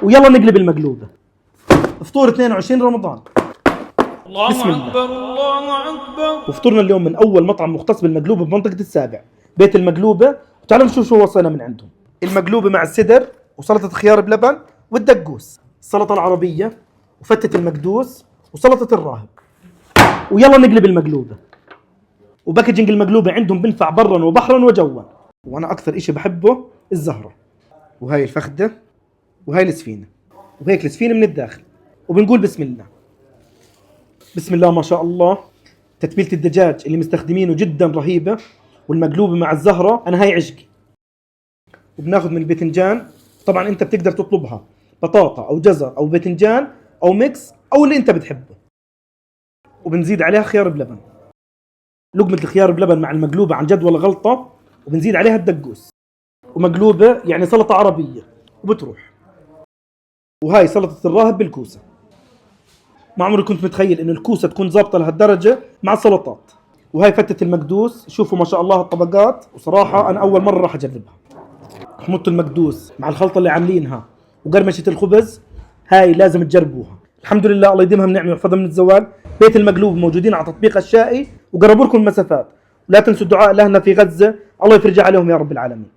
ويلا نقلب المقلوبة. فطور 22 رمضان. بسم الله الله. أكبر الله أكبر. وفطورنا اليوم من أول مطعم مختص بالمقلوبة بمنطقة السابع، بيت المقلوبة. وتعالوا نشوف شو وصلنا من عندهم. المقلوبة مع السدر وسلطة خيار بلبن والدقوس، السلطة العربية وفتة المقدوس وسلطة الراهب. ويلا نقلب المقلوبة. وباكجينج المقلوبة عندهم بنفع برا وبحرا وجوا. وأنا أكثر إشي بحبه الزهرة، وهاي الفخدة، وهاي السفينة، وهيك السفينة من الداخل. وبنقول بسم الله. بسم الله ما شاء الله. تتبيلة الدجاج اللي مستخدمينه جدا رهيبة، والمقلوبة مع الزهرة أنا هاي عشقي. وبناخذ من الباذنجان، طبعا أنت بتقدر تطلبها بطاطا أو جزر أو باذنجان أو ميكس أو اللي أنت بتحبه. وبنزيد عليها خيار بلبن. لقمة الخيار بلبن مع المقلوبة عن جد ولا غلطة. وبنزيد عليها الدقوس. ومقلوبة يعني سلطة عربية وبتروح. وهاي سلطة الراهب بالكوسة. ما عمري كنت متخيل إنه الكوسة تكون ظابطة لهالدرجة مع السلطات. وهاي فتة المقدوس، شوفوا ما شاء الله الطبقات. وصراحة أنا أول مرة راح أجربها. حموضة المقدوس مع الخلطة اللي عاملينها وقرمشة الخبز، هاي لازم تجربوها. الحمد لله الله يديمها من نعمة ويحفظها من الزوال. بيت المقلوب موجودين على تطبيق الشائي وقربوا لكم المسافات. ولا تنسوا الدعاء لأهلنا في غزة، الله يفرجها عليهم يا رب العالمين.